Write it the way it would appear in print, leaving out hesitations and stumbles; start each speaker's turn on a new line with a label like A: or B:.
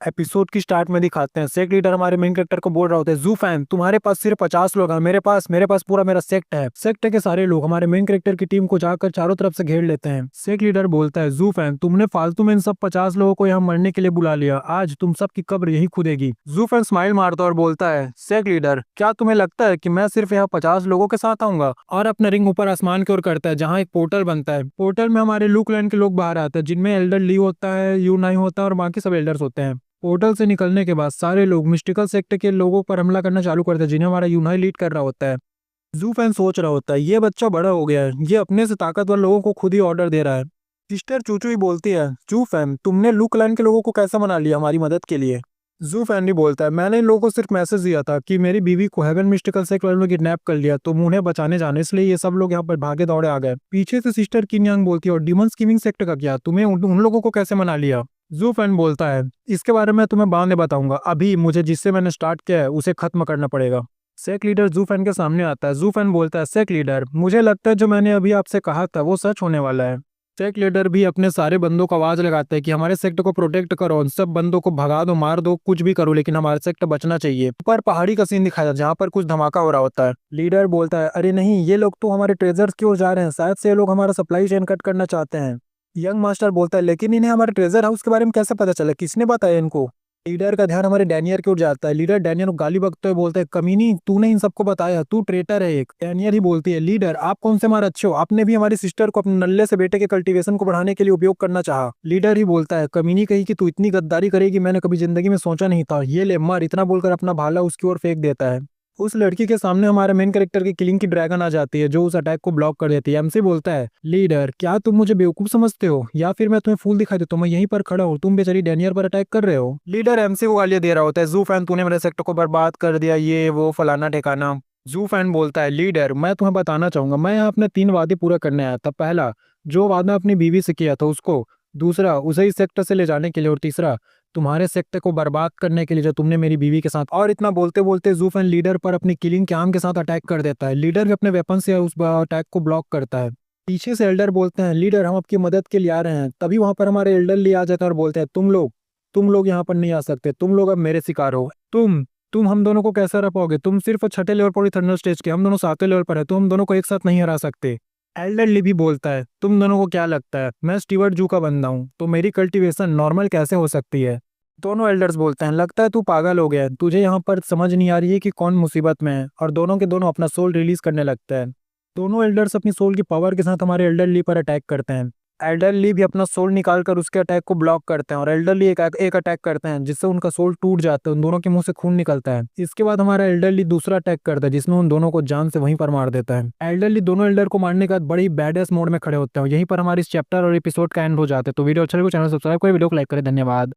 A: Episode की start में दिखाते हैं सेक्ट लीडर हमारे मेन कैरेक्टर को बोल रहा होता है, जू फैन तुम्हारे पास सिर्फ 50 लोग हैं, मेरे पास पूरा मेरा सेक्ट है। सेक्ट के सारे लोग हमारे मेन कैरेक्टर की टीम को जाकर चारों तरफ से घेर लेते हैं। सेक्ट लीडर बोलता है, जू फैन तुमने फालतू में इन सब 50 लोगों को यहाँ मरने के लिए बुला लिया, आज तुम सब की कब्र यही खुदेगी। जू फैन स्माइल मारता और बोलता है, सेक्ट लीडर क्या तुम्हें लगता है कि मैं सिर्फ यहाँ 50 लोगों के साथ आऊंगा? और अपना रिंग ऊपर आसमान की ओर करता है जहाँ एक पोर्टल बनता है। पोर्टल में हमारे लू क्लैन के लोग बाहर आते हैं, जिनमें एल्डर ली होता है, यू नाई होता है और बाकी सब एल्डर्स होते हैं। पोर्टल से निकलने के बाद सारे लोग मिस्टिकल सेक्ट के लोगों पर हमला करना चालू करते हैं, जिन्हें हमारा यूनाई लीड कर रहा होता है। जू फैन सोच रहा होता है, ये बच्चा बड़ा हो गया है, ये अपने से ताकतवर लोगों को खुद ही ऑर्डर दे रहा है। सिस्टर चूचू ही बोलती है, जू फैन तुमने लू क्लैन के लोगों को कैसे मना लिया हमारी मदद के लिए? जू फैन भी बोलता है, मैंने इन लोगों को सिर्फ मैसेज दिया था कि मेरी बीवी को हेवन मिस्टिकल सेक्ट वालों ने किडनैप कर लिया, तो उन्हें बचाने जाने, इसलिए ये सब लोग यहाँ पर भागे दौड़े आ गए। पीछे से सिस्टर किन यांग बोलती है, और डिमन स्कीमिंग सेक्ट का क्या, तुम्हें उन लोगों को कैसे मना लिया? जू फैन बोलता है, इसके बारे में तुम्हें बाद में बताऊंगा, अभी मुझे जिससे मैंने स्टार्ट किया है उसे खत्म करना पड़ेगा। सेक्ट लीडर जू फैन के सामने आता है। जू फैन बोलता है, सेक्ट लीडर मुझे लगता है जो मैंने अभी आपसे कहा था वो सच होने वाला है। सेक्ट लीडर भी अपने सारे बंदों को आवाज लगाता है कि हमारे सेक्ट को प्रोटेक्ट करो, उन सब बंदों को भगा दो, मार दो, कुछ भी करो, लेकिन हमारे सेक्ट बचना चाहिए। ऊपर पहाड़ी का सीन दिखाया जहाँ पर कुछ धमाका हो रहा होता है। लीडर बोलता है, अरे नहीं, ये लोग तो हमारे ट्रेजर्स की ओर जा रहे हैं, शायद से ये लोग हमारा सप्लाई चेन कट करना चाहते हैं। यंग मास्टर बोलता है, लेकिन इन्हें हमारे ट्रेजर हाउस के बारे में कैसे पता चला, किसने बताया इनको? लीडर का ध्यान हमारे डैनियर की ओर जाता है। लीडर डैनियर को गाली बकते हुए बोलता है, कमीनी तूने इन सबको बताया, तू ट्रेटर है एक। डैनियर ही बोलती है, लीडर आप कौन से हमारे अच्छे हो, आपने भी हमारी सिस्टर को अपने नल्ले से बेटे के कल्टीवेशन को बढ़ाने के लिए उपयोग करना चाहा। लीडर ही बोलता है, कमीनी कही कि तू इतनी गद्दारी करेगी मैंने कभी जिंदगी में सोचा नहीं था, ये ले मार। इतना बोलकर अपना भाला उसकी ओर फेंक देता है। उस लड़की के सामने हमारे मेन कैरेक्टर की किलिंग की ड्रैगन आ जाती है, जो उस अटैक को ब्लॉक कर देती है। एमसी बोलता है, लीडर क्या तुम मुझे बेवकूफ समझते हो, या फिर मैं तुम्हें फूल दिखाई देता हूं? मैं यहीं पर खड़ा हूं, तुम बेचारी डैनियर पर अटैक कर रहे हो। लीडर एमसी को गालियां दे रहा होता है, जू फैन तूने मेरे सेक्टर को बर्बाद कर दिया, ये वो फलाना ठिकाना। जू फैन बोलता है, लीडर मैं तुम्हें बताना चाहूंगा, मैं यहाँ अपने 3 वादे पूरा करने आया था। पहला, जो वादा अपनी बीवी से किया था उसको। दूसरा, उसे इस सेक्टर से ले जाने के लिए। और तीसरा, तुम्हारे सेक्टर को बर्बाद करने के लिए जो तुमने मेरी बीवी के साथ। और इतना बोलते बोलते जू फैन लीडर पर अपनी किलिंग के आर्म के साथ अटैक कर देता है। लीडर भी अपने वेपन से उस अटैक को ब्लॉक करता है। पीछे से एल्डर बोलते हैं, लीडर हम आपकी मदद के लिए आ रहे हैं। तभी वहां पर हमारे एल्डर लिए आ जाते हैं और बोलते हैं, तुम लोग यहाँ पर नहीं आ सकते, तुम लोग अब मेरे शिकार हो। तुम हम दोनों को कैसे हरा पाओगे? तुम सिर्फ छठे लेवल पर थंडर स्टेज के, हम दोनों 7वें लेवल पर है, तो हम दोनों को एक साथ नहीं हरा सकते। एल्डर ली भी बोलता है, तुम दोनों को क्या लगता है मैं स्टीवर्ट जू का बंदा हूँ, तो मेरी कल्टीवेशन नॉर्मल कैसे हो सकती है? दोनों एल्डर्स बोलते हैं, लगता है तू पागल हो गया है, तुझे यहाँ पर समझ नहीं आ रही है कि कौन मुसीबत में है। और दोनों के दोनों अपना सोल रिलीज करने लगते हैं। दोनों एल्डर्स अपनी सोल की पावर के साथ हमारे एल्डर ली पर अटैक करते हैं। एल्डर ली भी अपना सोल निकालकर उसके अटैक को ब्लॉक करते हैं, और एल्डर ली एक अटैक करते हैं जिससे उनका सोल टूट जाता है, उन दोनों के मुंह से खून निकलता है। इसके बाद हमारा एल्डर ली दूसरा अटैक करता है, जिसमें उन दोनों को जान से वहीं पर मार देता है। एल्डर ली दोनों एल्डर को मारने के बाद बड़ी बैडेस मोड में खड़े होते हैं। यहीं पर हमारे इस चैप्टर और एपिसोड का एंड हो जाता है। तो वीडियो अच्छा लगे चैनल सब्सक्राइब करें, वीडियो को लाइक करें। धन्यवाद।